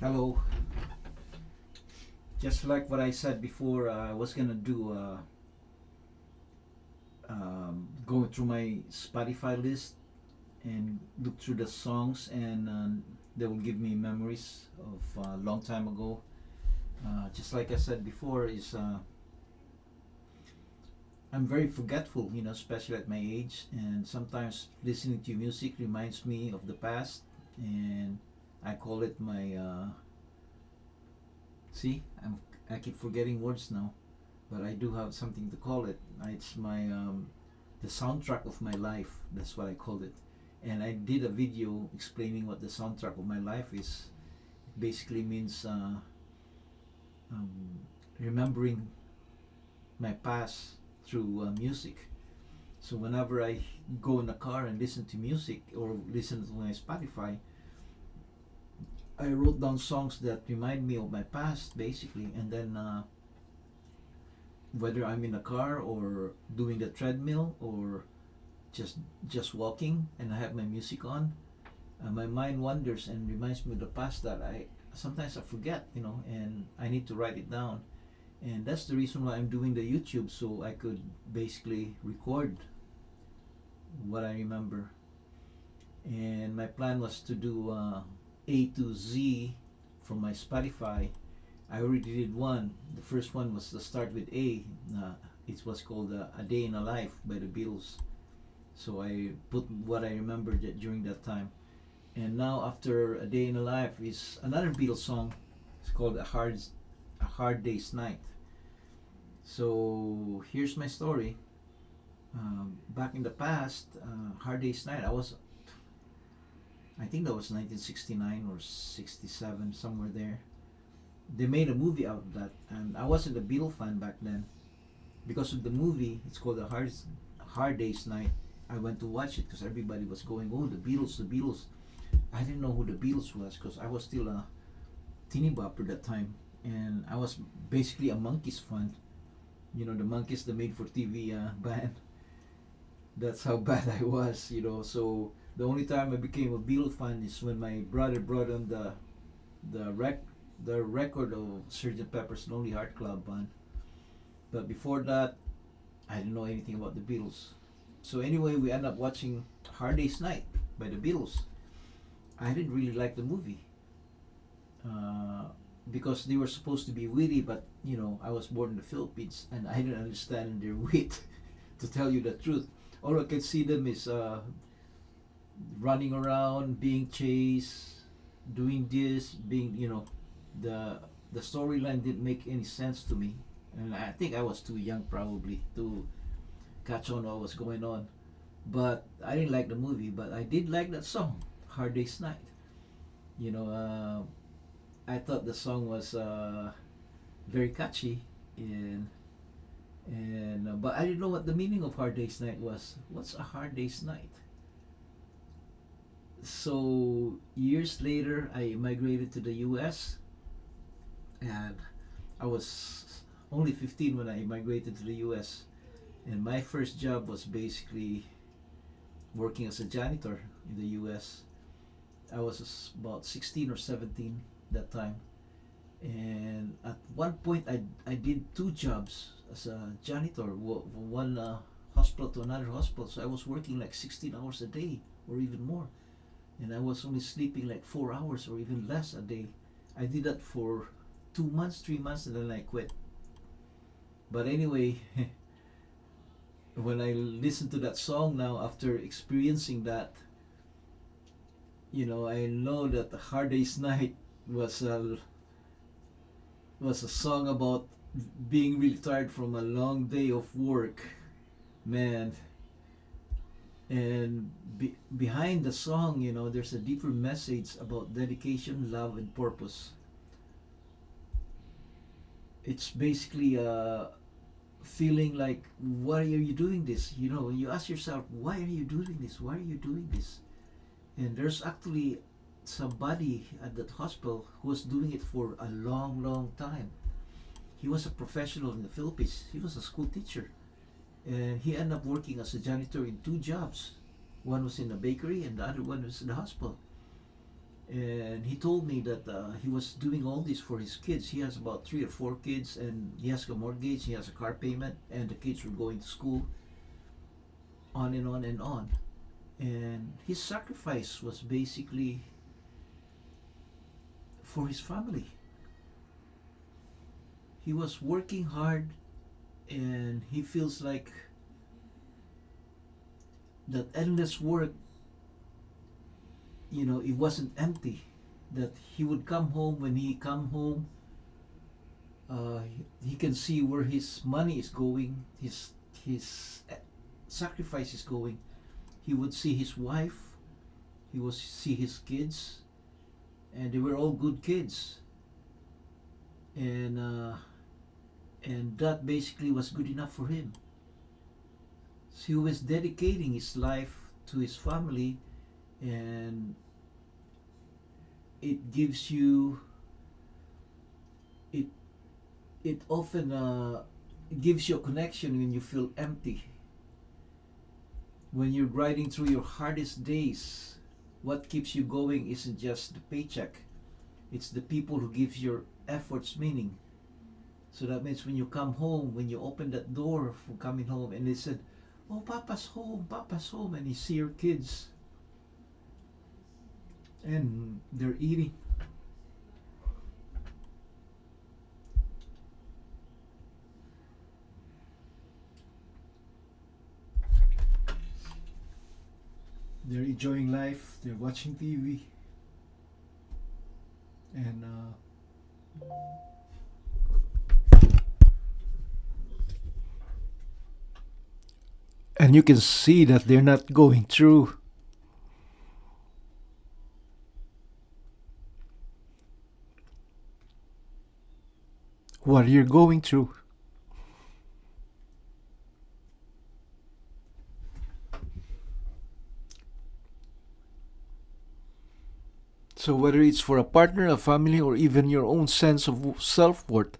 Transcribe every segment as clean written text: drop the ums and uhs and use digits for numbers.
Hello. Just like what I said before, I was gonna do going through my Spotify list and look through the songs, and they will give me memories of a long time ago. Just like I said before, is I'm very forgetful, especially at my age, and sometimes listening to music reminds me of the past, and I call it my see, I keep forgetting words now, but I do have something to call it. It's my the soundtrack of my life. That's what I called it, and I did a video explaining what the soundtrack of my life is. It basically means um, remembering my past through music. So whenever I go in the car and listen to music or listen to my Spotify, I wrote down songs that remind me of my past, basically, and then whether I'm in a car or doing the treadmill or just just walking and I have my music on, my mind wanders and reminds me of the past that I sometimes I forget, and I need to write it down, and that's the reason why I'm doing the YouTube, so I could basically record what I remember. And my plan was to do A to Z from my Spotify. I already did one. The first one was to start with A. It was called "A Day in a Life" by the Beatles. So I put what I remembered during that time. And now after "A Day in a Life" is another Beatles song. It's called "A Hard Day's Night." So here's my story. Back in the past, "Hard Day's Night," I think that was 1969 or 67, somewhere there. They made a movie out of that, and I wasn't a Beatles fan back then. Because of the movie, it's called "A Hard Day's Night." I went to watch it because everybody was going, "Oh, the Beatles, the Beatles." I didn't know who the Beatles was because I was still a teeny bopper that time, and I was basically a Monkees fan. The Monkees, the made-for-TV band. That's how bad I was. So the only time I became a Beatles fan is when my brother brought on the record of Sgt. Pepper's Lonely Heart Club Band. But before that, I didn't know anything about the Beatles. So anyway, we ended up watching "Hard Day's Night" by the Beatles. I didn't really like the movie uh, because they were supposed to be witty, but I was born in the Philippines and I didn't understand their wit. To tell you the truth, all I could see them is running around, being chased, doing this, the the storyline didn't make any sense to me, and I think I was too young probably to catch on what was going on. But I didn't like the movie, but I did like that song, "Hard Day's Night." You know, I thought the song was very catchy, and but I didn't know what the meaning of "Hard Day's Night" was. What's a hard day's night? So years later, I migrated to the U.S. and I was only 15 when I migrated to the U.S. And my first job was basically working as a janitor in the U.S. I was about 16 or 17 that time, and at one point I did two jobs as a janitor, from one hospital to another hospital. So I was working like 16 hours a day or even more, and I was only sleeping like 4 hours or even less a day. I did that for 2 months, 3 months, and then I quit. But anyway, when I listen to that song now after experiencing that, I know that "The Hard Day's Night" was a song about being really tired from a long day of work, man. And behind the song, there's a deeper message about dedication, love, and purpose. It's basically feeling like, why are you doing this? You ask yourself, why are you doing this? Why are you doing this? And there's actually somebody at that hospital who was doing it for a long, long time. He was a professional in the Philippines. He was a school teacher, and he ended up working as a janitor in two jobs. One was in a bakery, and the other one was in the hospital. And he told me that he was doing all this for his kids. He has about 3 or 4 kids, and he has a mortgage, he has a car payment, and the kids were going to school, on and on and on. And his sacrifice was basically for his family. He was working hard, and he feels like that endless work, it wasn't empty. That he would come home, when he come home, he can see where his money is going, his sacrifice is going. He would see his wife, he would see his kids, and they were all good kids. And that basically was good enough for him. So he was dedicating his life to his family, and it gives you it it often gives you a connection when you feel empty, when you're grinding through your hardest days. What keeps you going isn't just the paycheck, it's the people who gives your efforts meaning. So that means when you come home, when you open that door for coming home, and they said, "Oh, Papa's home," and you see your kids, and they're eating. They're enjoying life, they're watching TV, and you can see that they're not going through what you're going through. So whether it's for a partner, a family, or even your own sense of self-worth,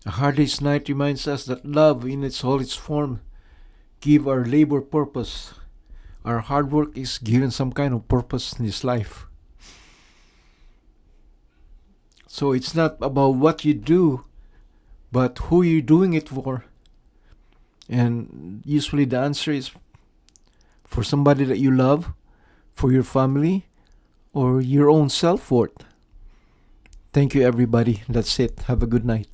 a hard day's night reminds us that love in all its form give our labor purpose. Our hard work is given some kind of purpose in this life. So it's not about what you do, but who you're doing it for. And usually the answer is for somebody that you love, for your family, or your own self-worth. Thank you, everybody. That's it. Have a good night.